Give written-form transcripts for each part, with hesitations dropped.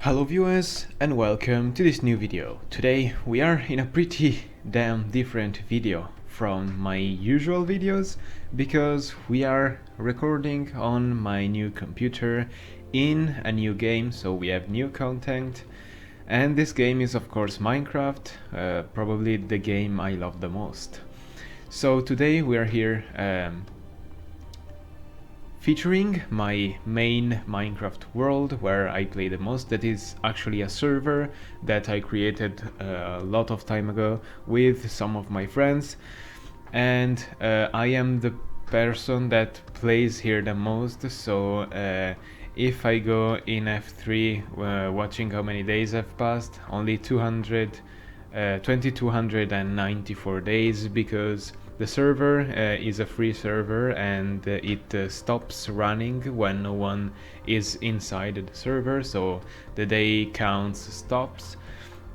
Hello viewers and welcome to this new video. Today we are in a pretty damn different video from my usual videos because we are recording on my new computer in a new game, so we have new content, and this game is of course Minecraft, probably the game I love the most. So today we are here featuring my main Minecraft world where I play the most. That is actually a server that I created a lot of time ago with some of my friends, and I am the person that plays here the most. So if I go in F3 watching how many days have passed, only 2294 days, because the server is a free server and it stops running when no one is inside the server, so the day counts stops,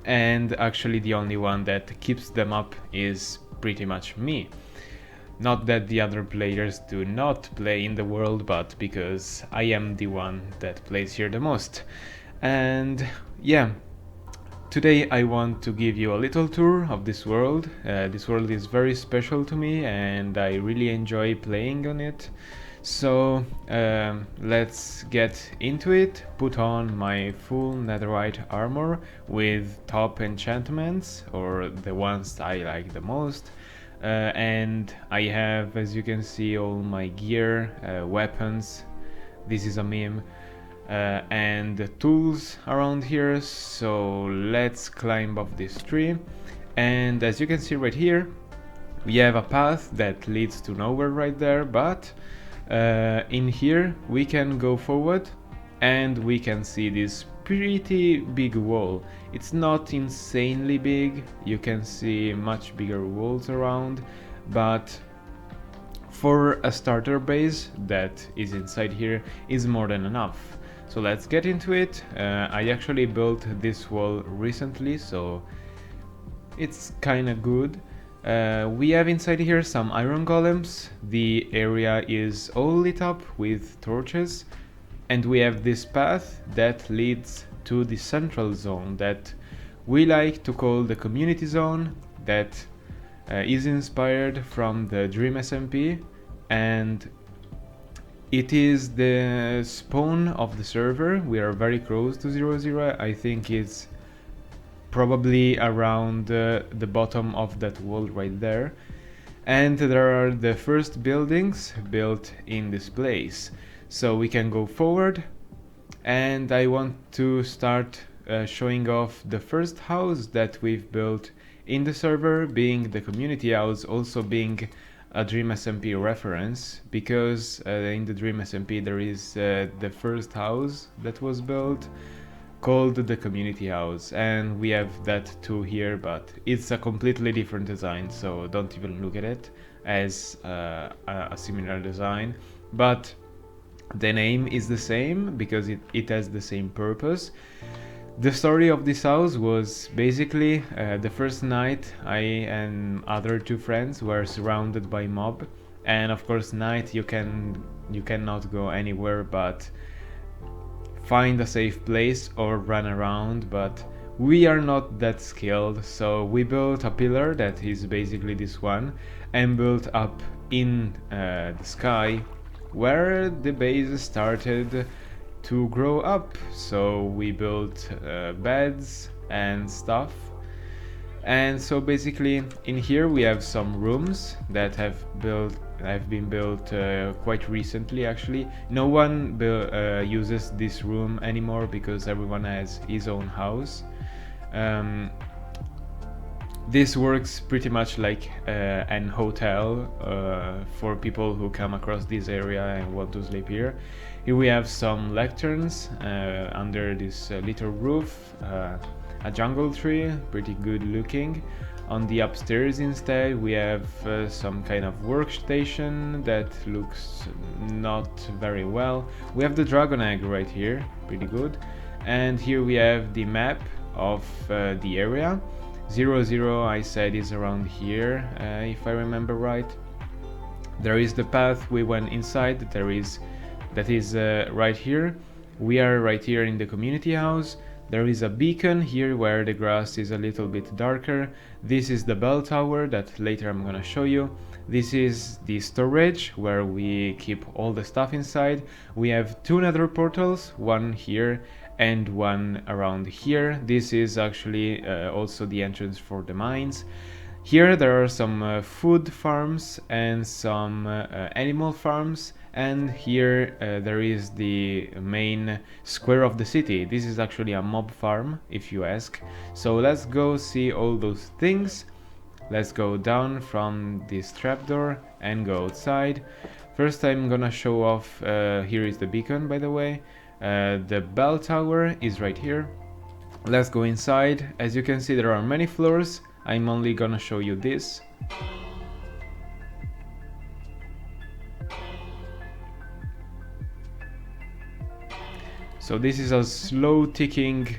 and actually the only one that keeps them up is pretty much me. Not that the other players do not play in the world, but because I am the one that plays here the most. And yeah, today I want to give you a little tour of this world. This world is very special to me and I really enjoy playing on it. So let's get into it. Put on my full netherite armor with top enchantments, or the ones I like the most. And I have, as you can see, all my gear, weapons. This is a meme. And the tools around here. So let's climb up this tree, and as you can see right here we have a path that leads to nowhere right there, but in here we can go forward and we can see this pretty big wall. It's not insanely big, you can see much bigger walls around, but for a starter base that is inside here is more than enough. So let's get into it. I actually built this wall recently, so it's kinda good. We have inside here some iron golems. The area is all lit up with torches, and we have this path that leads to the central zone that we like to call the community zone, that is inspired from the Dream SMP, and it is the spawn of the server. We are very close to 00. I think it's probably around the bottom of that wall right there. And there are the first buildings built in this place. So we can go forward, and I want to start showing off the first house that we've built in the server, being the community house, also being a Dream SMP reference, because in the Dream SMP there is the first house that was built called the community house, and we have that too here, but it's a completely different design, so don't even look at it as a similar design. But the name is the same because it has the same purpose. The story of this house was basically the first night I and other two friends were surrounded by mob, and of course night you cannot go anywhere but find a safe place or run around, but we are not that skilled, so we built a pillar that is basically this one and built up in the sky where the base started to grow up. So we built beds and stuff, and so basically in here we have some rooms that have been built quite recently. Actually, no one uses this room anymore because everyone has his own house. This works pretty much like an hotel for people who come across this area and want to sleep here. Here we have some lecterns under this little roof, a jungle tree, pretty good looking. On the upstairs instead we have some kind of workstation that looks not very well. We have the dragon egg right here, pretty good. And here we have the map of the area. 00 I said is around here, if I remember right. There is the path we went inside, that is right here, We are right here in the community house. There is a beacon here where the grass is a little bit darker. This is the bell tower that later I'm gonna show you. This is the storage where we keep all the stuff inside. We have two nether portals, one here and one around here. This is actually also the entrance for the mines. Here there are some food farms and some animal farms, and here there is the main square of the city. This is actually a mob farm, if you ask. So let's go see all those things. Let's go down from this trapdoor and go outside. First I'm gonna show off, here is the beacon, by the way. The bell tower is right here. Let's go inside. As you can see, there are many floors. I'm only gonna show you this. So this is a slow ticking,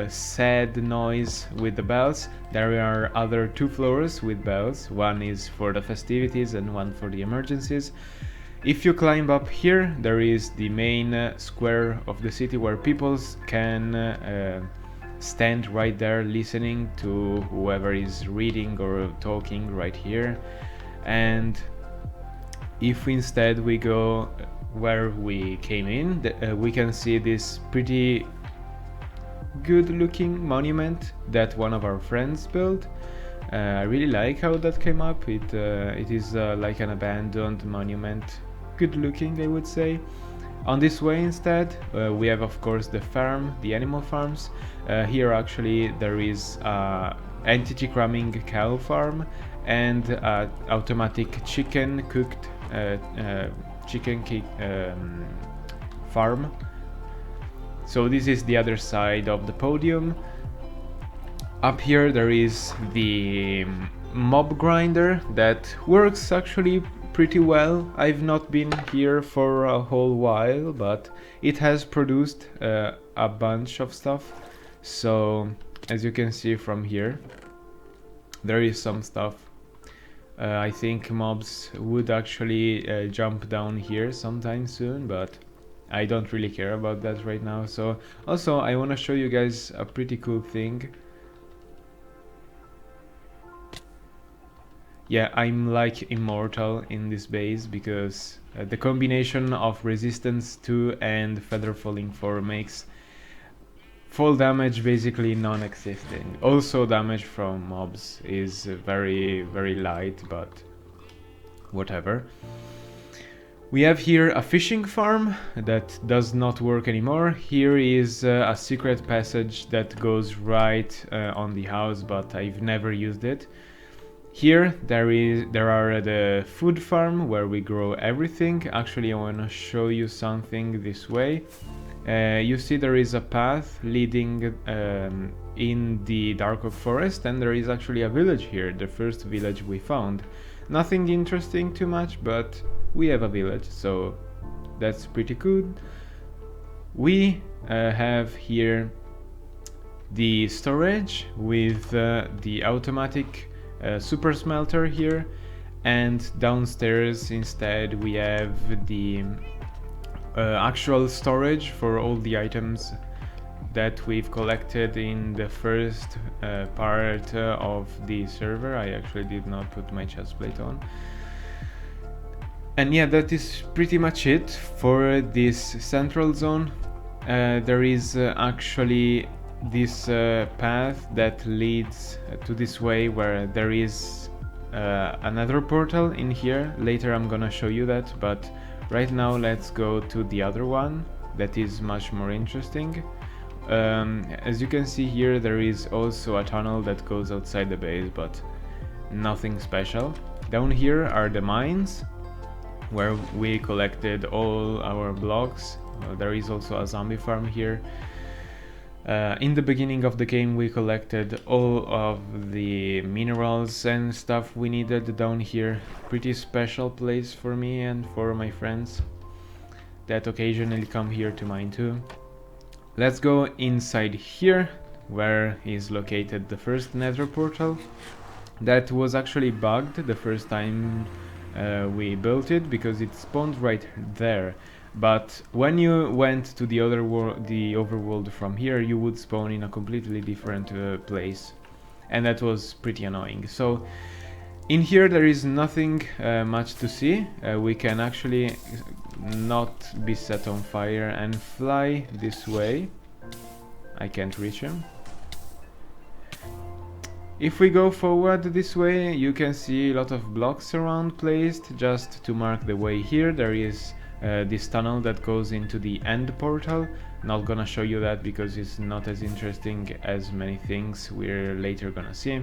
sad noise with the bells. There are other two floors with bells. One is for the festivities and one for the emergencies. If you climb up here, there is the main square of the city where people can stand right there listening to whoever is reading or talking right here. And if instead we go where we came in, we can see this pretty good looking monument that one of our friends built. I really like how that came up. It is like an abandoned monument, good looking, I would say. On this way instead, we have of course the farm, the animal farms. Here actually there is entity cramming cow farm and automatic chicken cooked farm. So this is the other side of the podium. Up here there is the mob grinder that works actually pretty well. I've not been here for a whole while, but it has produced a bunch of stuff. So as you can see from here, there is some stuff. I think mobs would actually jump down here sometime soon, but I don't really care about that right now. So also I want to show you guys a pretty cool thing. Yeah, I'm like immortal in this base because the combination of resistance 2 and feather falling 4 makes fall damage basically non-existing. Also damage from mobs is very light, but whatever. We have here a fishing farm that does not work anymore. Here is a secret passage that goes right on the house, but I've never used it. Here there are the food farm where we grow everything. Actually, I want to show you something this way. You see there is a path leading in the Dark Oak Forest, and there is actually a village here, the first village we found. Nothing interesting too much, but we have a village, so that's pretty good. We have here the storage with the automatic super smelter here, and downstairs instead we have the actual storage for all the items that we've collected in the first part of the server. I actually did not put my chestplate on. And yeah, that is pretty much it for this central zone. There is actually this path that leads to this way where there is another portal in here. Later I'm gonna show you that, but right now let's go to the other one that is much more interesting. As you can see here, there is also a tunnel that goes outside the base, but nothing special. Down here are the mines where we collected all our blocks. There is also a zombie farm here. In the beginning of the game we collected all of the minerals and stuff we needed down here. Pretty special place for me and for my friends that occasionally come here to mine too. Let's go inside here where is located the first nether portal. That was actually bugged the first time we built it because it spawned right there. But when you went to the other world, the overworld from here, you would spawn in a completely different place, and that was pretty annoying. So in here there is nothing much to see. We can actually not be set on fire and fly this way. I can't reach him. If we go forward this way, you can see a lot of blocks around placed just to mark the way. Here there is this tunnel that goes into the end portal. Not gonna show you that because it's not as interesting as many things we're later gonna see.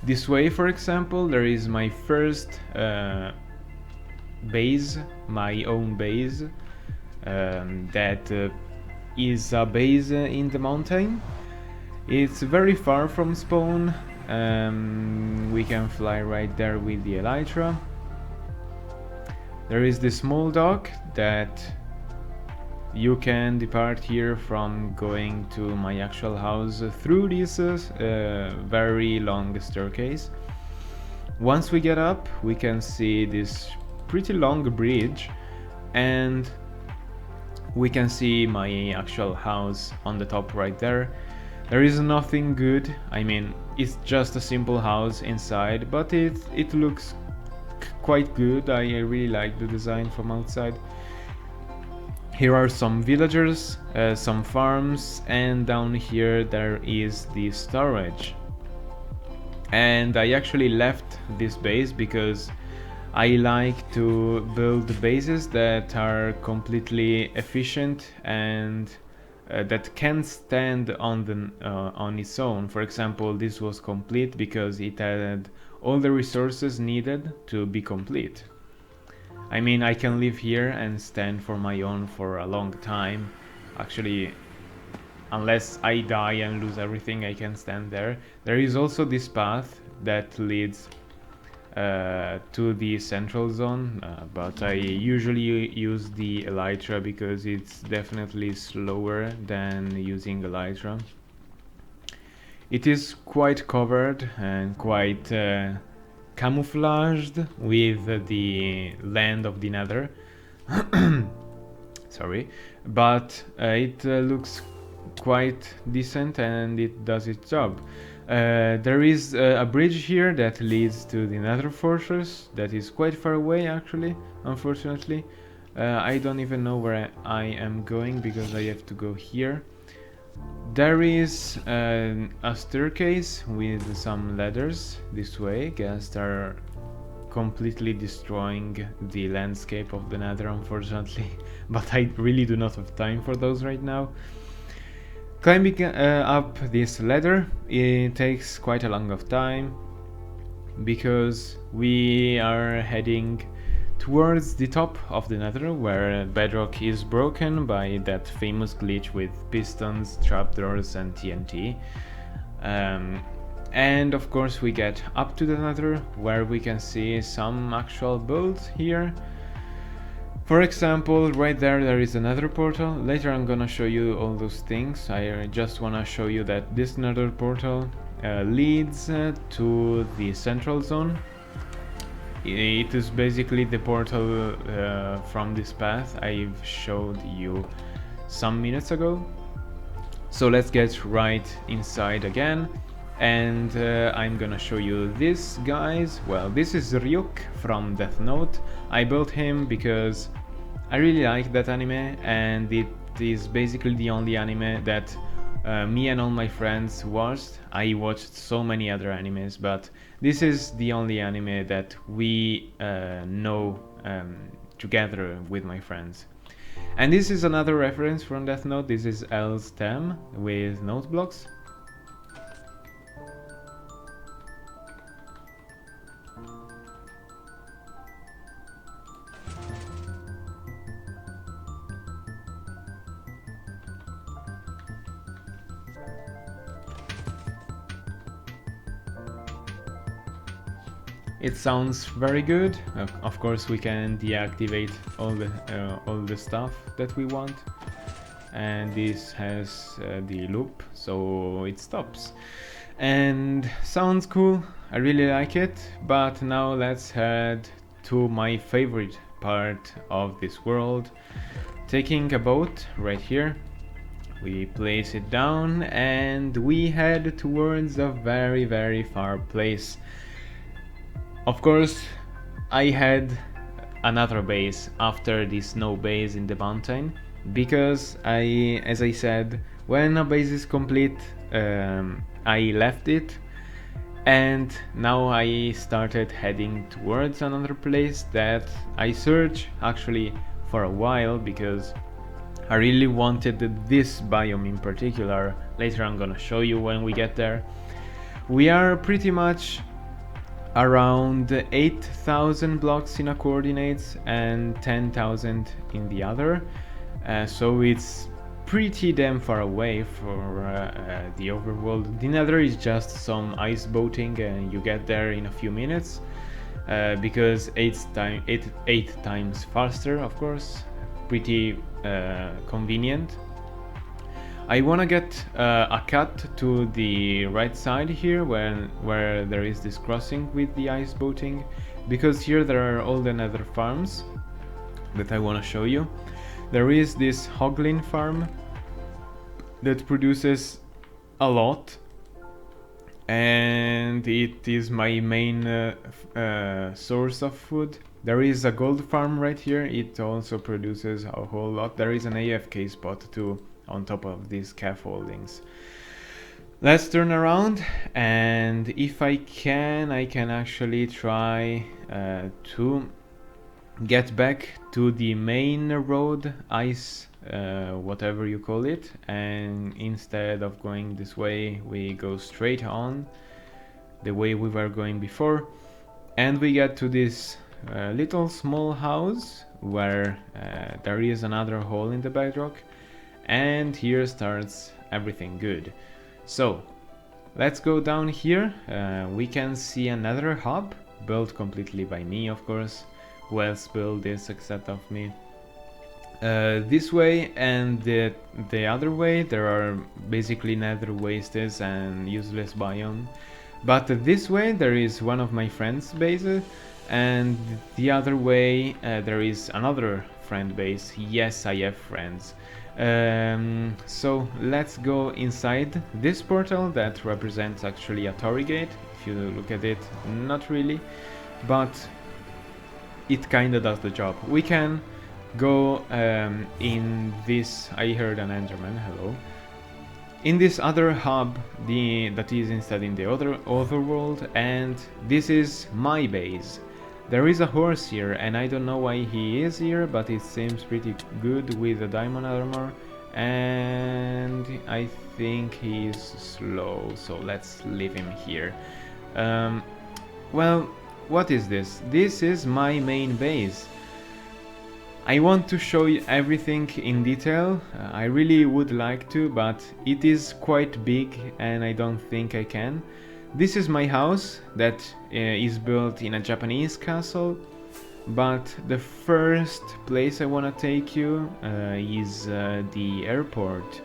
This way, for example, there is my first base, my own base, that is a base in the mountain. It's very far from spawn. We can fly right there with the elytra. There is this small dock that you can depart here from going to my actual house through this very long staircase. Once we get up, we can see this pretty long bridge, and we can see my actual house on the top right there. There is nothing good. I mean, it's just a simple house inside, but it looks quite good. I really like the design from outside. Here are some villagers, some farms, and down here there is the storage. And I actually left this base because I like to build bases that are completely efficient and that can stand on its own. For example, this was complete because it had all the resources needed to be complete. I mean, I can live here and stand for my own for a long time. Actually, unless I die and lose everything, I can stand there. There is also this path that leads to the central zone, but I usually use the elytra because it's definitely slower than using elytra. It is quite covered and quite camouflaged with the land of the Nether. Sorry, but it looks quite decent and it does its job. There is a bridge here that leads to the Nether Fortress that is quite far away actually, unfortunately. I don't even know where I am going because I have to go here. There is a staircase with some ladders this way. Ghasts are completely destroying the landscape of the Nether, unfortunately, but I really do not have time for those right now. Climbing up this ladder, it takes quite a long of time because we are heading towards the top of the Nether, where bedrock is broken by that famous glitch with pistons, trapdoors and TNT. And of course we get up to the Nether, where we can see some actual builds here. For example, right there is another portal. Later I'm gonna show you all those things. I just wanna show you that this Nether portal leads to the central zone. It is basically the portal from this path I've showed you some minutes ago. So let's get right inside again, and I'm gonna show you this, guys. Well, this is Ryuk from Death Note. I built him because I really like that anime, and it is basically the only anime that me and all my friends watched. I watched so many other animes, but this is the only anime that we know together with my friends. And this is another reference from Death Note. This is L's Tem with note blocks. It sounds very good. Of course, we can deactivate all the stuff that we want, and this has the loop, so it stops. And sounds cool. I really like it. But now let's head to my favorite part of this world. Taking a boat right here, we place it down and we head towards a very far place. Of course, I had another base after the snow base in the mountain, because as I said, when a base is complete, I left it, and now I started heading towards another place that I searched actually for a while, because I really wanted this biome in particular. Later I'm gonna show you when we get there. We are pretty much around 8,000 blocks in a coordinates and 10,000 in the other, so it's pretty damn far away for the overworld. The Nether is just some ice boating and you get there in a few minutes, because 8 times faster, of course. Pretty convenient. I wanna get a cut to the right side here where there is this crossing with the ice boating, because here there are all the Nether farms that I wanna show you. There is this Hoglin farm that produces a lot, and it is my main source of food. There is a gold farm right here, it also produces a whole lot. There is an AFK spot too on top of these scaffoldings. Let's turn around, and if I can actually try to get back to the main road, ice, whatever you call it, and instead of going this way we go straight on the way we were going before, and we get to this little small house where there is another hole in the bedrock, and here starts everything good. So let's go down here. We can see another hub built completely by me, of course. Who else built this except of me? This way and the other way there are basically Nether wastes and useless biome, but this way there is one of my friends' bases, and the other way there is another friend base. Yes, I have friends. So let's go inside this portal that represents actually a Torii gate. If you look at it, not really, but it kinda does the job. We can go in this. I heard an Enderman, hello. In this other hub that is instead in the other world, and this is my base. There is a horse here, and I don't know why he is here, but it seems pretty good with the diamond armor, and I think he's slow, so let's leave him here. Well, what is this? This is my main base. I want to show you everything in detail. I really would like to, but it is quite big and I don't think I can. This is my house that is built in a Japanese castle, but the first place I want to take you is the airport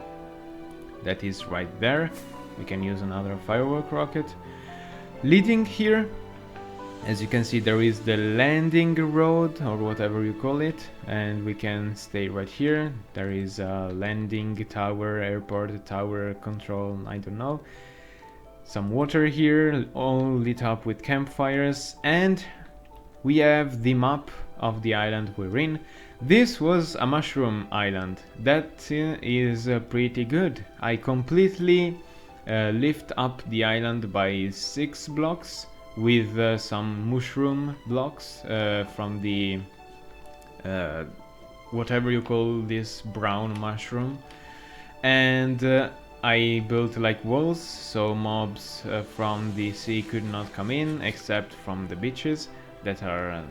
that is right there. We can use another firework rocket. Leading here, as you can see, there is the landing road or whatever you call it, and we can stay right here. There is a landing tower, airport tower control, I don't know. Some water here, all lit up with campfires, and we have the map of the island we're in. This was a mushroom island. That is pretty good. I completely lift up the island by 6 blocks with some mushroom blocks from the whatever you call this brown mushroom, and I built like walls so mobs from the sea could not come in, except from the beaches that are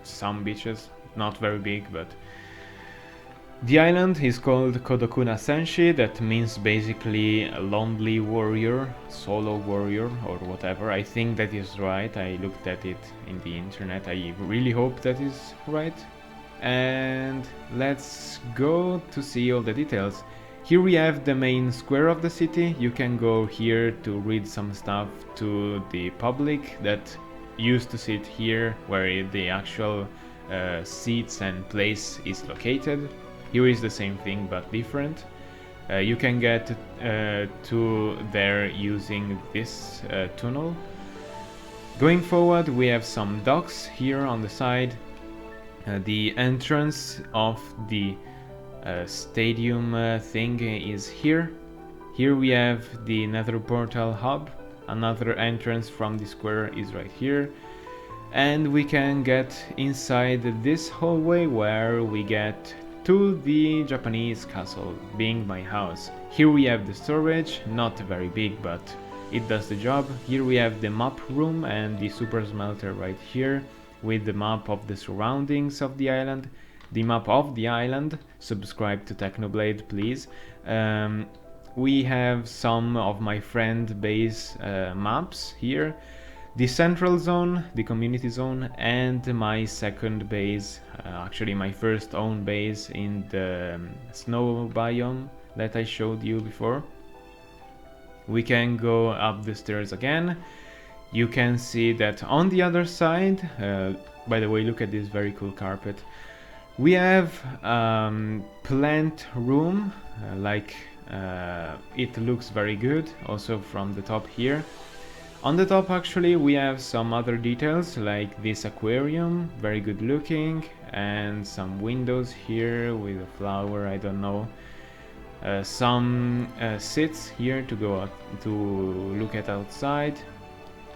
some beaches, not very big, but the island is called Kodokuna Senshi. That means basically a lonely warrior, solo warrior or whatever. I think that is right. I looked at it in the internet. I really hope that is right. And let's go to see all the details. Here we have the main square of the city. You can go here to read some stuff to the public that used to sit here, where the actual seats and place is located. Here is the same thing but different. You can get to there using this tunnel. Going forward, we have some docks here on the side. The entrance of the stadium thing is here. Here we have the Nether Portal hub. Another entrance from the square is right here. And we can get inside this hallway where we get to the Japanese castle, being my house. Here we have the storage, not very big, but it does the job. Here we have the map room and the super smelter right here with the map of the surroundings of the island. The map of the island. Subscribe to Technoblade, please. We have some of my friend base maps here. The central zone, the community zone, and my second base, actually my first own base in the snow biome that I showed you before. We can go up the stairs again. You can see that on the other side, by the way, look at this very cool carpet. We have plant room, it looks very good, also from the top here. On the top actually we have some other details like this aquarium, very good looking, and some windows here with a flower, I don't know. Some seats here to go out, to look at outside.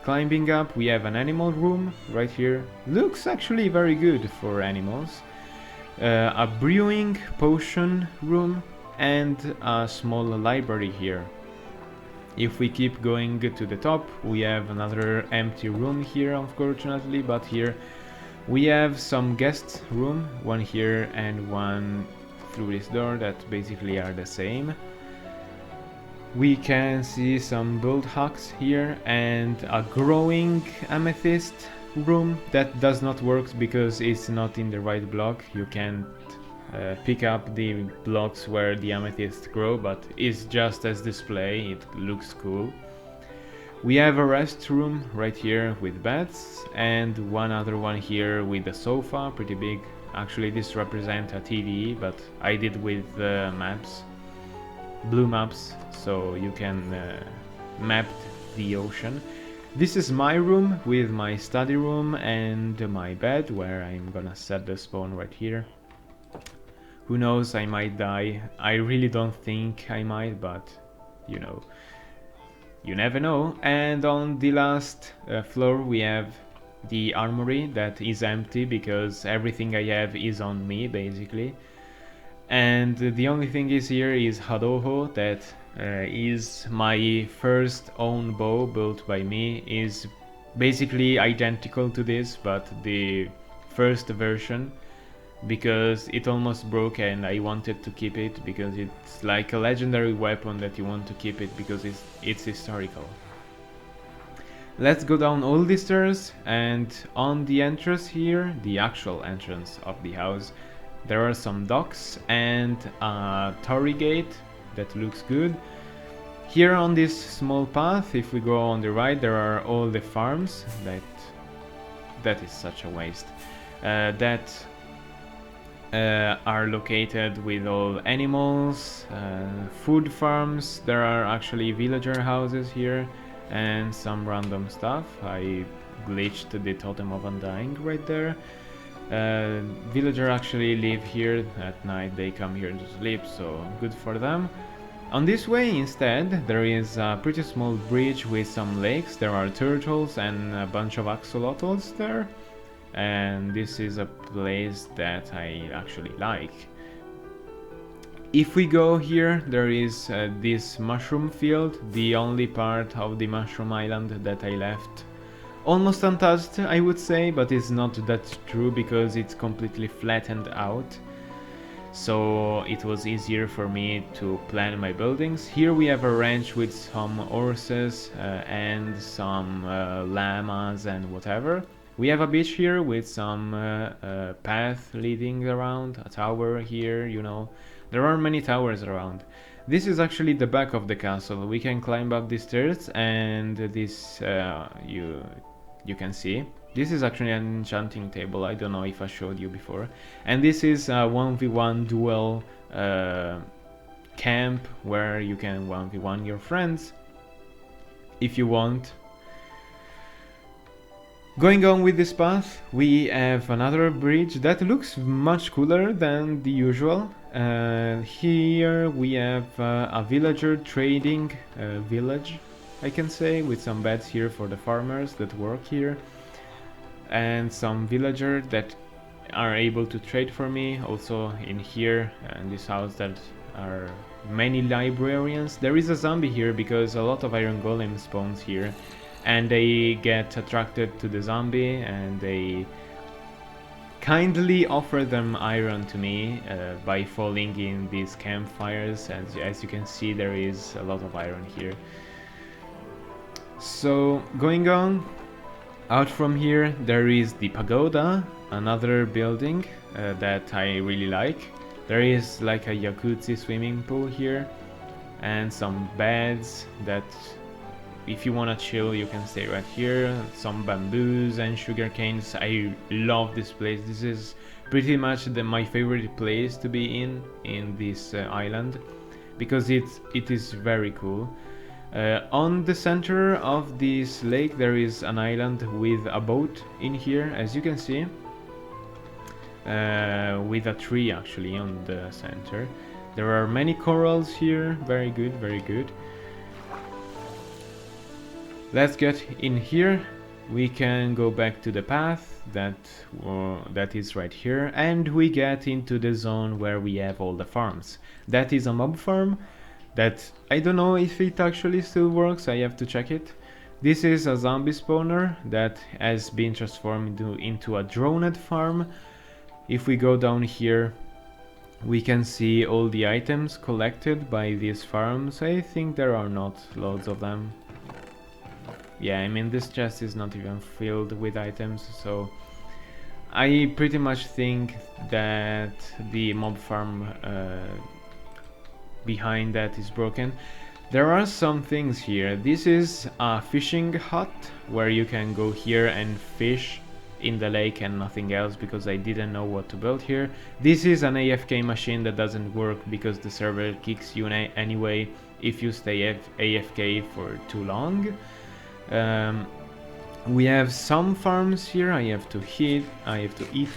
Climbing up we have an animal room right here, looks actually very good for animals. A brewing potion room and a small library here. If we keep going to the top, we have another empty room here, unfortunately, but here we have some guest room, one here and one through this door that basically are the same. We can see some build huts here and a growing amethyst room that does not work because it's not in the right block. You can't pick up the blocks where the amethyst grow, but it's just as display, it looks cool. We have a rest room right here with beds and one other one here with a sofa, pretty big. Actually this represents a TV, but I did with maps, blue maps, so you can map the ocean. This is my room with my study room and my bed where I'm gonna set the spawn right here. Who knows, I might die. I really don't think I might, but you know, you never know. And on the last floor we have the armory that is empty because everything I have is on me basically. And the only thing is here is Hadoho, that is my first own bow built by me, is basically identical to this but the first version, because it almost broke and I wanted to keep it because it's like a legendary weapon that you want to keep it because it's historical. Let's go down all the stairs, and on the entrance here, the actual entrance of the house, there are some docks and a torii gate that looks good. Here on this small path, if we go on the right, there are all the farms. That is such a waste. That are located with all animals, food farms. There are actually villager houses here and some random stuff. I glitched the Totem of Undying right there. Villager actually live here at night, they come here to sleep, so good for them. On this way instead there is a pretty small bridge with some lakes. There are turtles and a bunch of axolotls there, and this is a place that I actually like. If we go here, there is this mushroom field, the only part of the mushroom island that I left almost untouched, I would say, but it's not that true because it's completely flattened out, so it was easier for me to plan my buildings. Here we have a ranch with some horses and some llamas and whatever. We have a beach here with some path leading around, a tower here, you know. There are many towers around. This is actually the back of the castle. We can climb up the stairs and this you can see. This is actually an enchanting table, I don't know if I showed you before. And this is a 1v1 duel camp where you can 1v1 your friends if you want. Going on with this path, we have another bridge that looks much cooler than the usual. Here we have a villager trading village, I can say, with some beds here for the farmers that work here, and some villagers that are able to trade for me. Also in here, in this house, that are many librarians. There is a zombie here because a lot of iron golem spawns here, and they get attracted to the zombie and they kindly offer them iron to me by falling in these campfires. As you can see, there is a lot of iron here. So going on, out from here there is the pagoda, another building that I really like. There is like a jacuzzi swimming pool here and some beds that if you wanna chill you can stay right here. Some bamboos and sugar canes. I love this place. This is pretty much my favorite place to be in this island because it is very cool. On the center of this lake there is an island with a boat in here, as you can see, with a tree actually on the center. There are many corals here. Very good, very good. Let's get in here. We can go back to the path that is right here, and we get into the zone where we have all the farms. That is a mob farm that I don't know if it actually still works. I have to check it. This is a zombie spawner that has been transformed into a droned farm. If we go down here, we can see all the items collected by these farms. I think there are not loads of them. Yeah, I mean, this chest is not even filled with items, so I pretty much think that the mob farm behind that is broken. There are some things here. This is a fishing hut where you can go here and fish in the lake and nothing else, because I didn't know what to build here. This is an AFK machine that doesn't work because the server kicks you anyway if you stay AFK for too long. We have some farms here. I have to eat.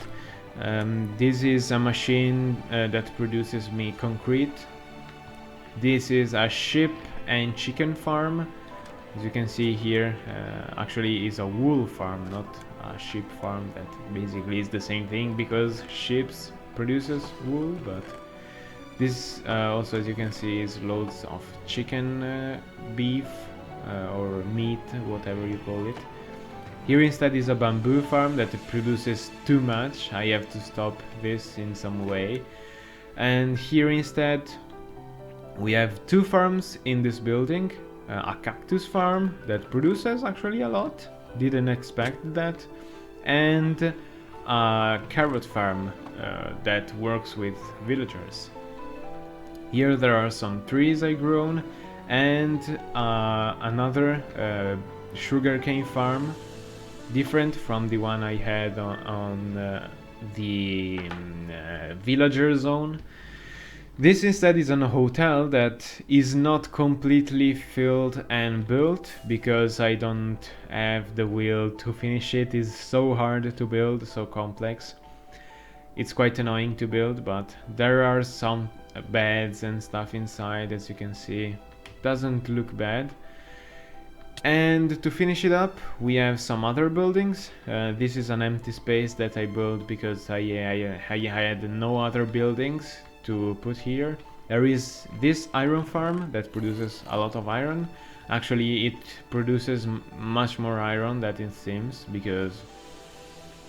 This is a machine that produces me concrete. This is a sheep and chicken farm. As you can see here, actually is a wool farm, not a sheep farm. That basically is the same thing because sheep produces wool, but this also, as you can see, is loads of chicken, beef, or meat, whatever you call it. Here instead is a bamboo farm that produces too much. I have to stop this in some way. And here instead we have two farms in this building. A cactus farm that produces actually a lot, didn't expect that, and a carrot farm that works with villagers. Here there are some trees I grown, and another sugarcane farm, different from the one I had on the villager zone. This instead is a hotel that is not completely filled and built because I don't have the will to finish it. It's so hard to build, so complex. It's quite annoying to build, but there are some beds and stuff inside, as you can see. Doesn't look bad. And to finish it up, we have some other buildings. This is an empty space that I built because I had no other buildings to put here. There is this iron farm that produces a lot of iron. Actually, it produces much more iron than it seems because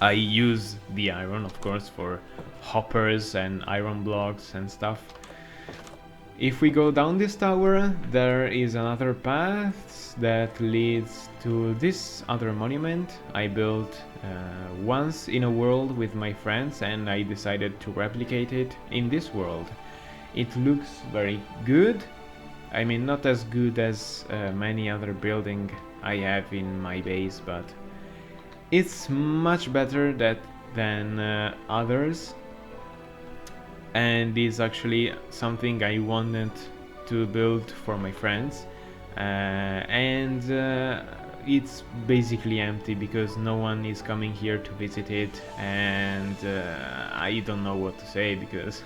I use the iron, of course, for hoppers and iron blocks and stuff. If we go down this tower, there is another path that leads to this other monument I built once in a world with my friends, and I decided to replicate it in this world. It looks very good. I mean, not as good as many other buildings I have in my base, but It's much better than others, and is actually something I wanted to build for my friends, and it's basically empty because no one is coming here to visit it, and I don't know what to say, because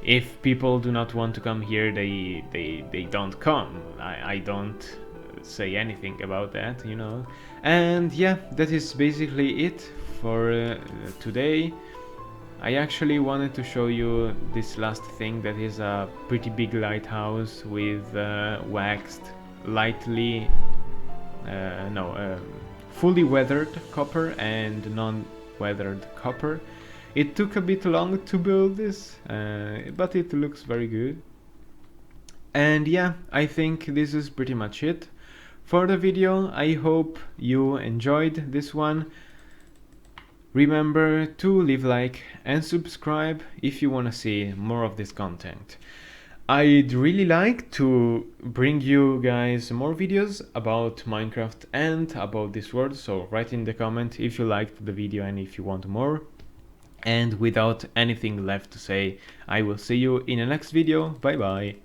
if people do not want to come here, they don't come. I don't say anything about that, you know. And yeah, that is basically it for today. I actually wanted to show you this last thing, that is a pretty big lighthouse with waxed, lightly, fully weathered copper and non-weathered copper. It took a bit long to build this, but it looks very good. And yeah, I think this is pretty much it for the video. I hope you enjoyed this one. Remember to leave a like and subscribe if you want to see more of this content. I'd really like to bring you guys more videos about Minecraft and about this world, so write in the comment if you liked the video and if you want more. And without anything left to say, I will see you in the next video. Bye bye.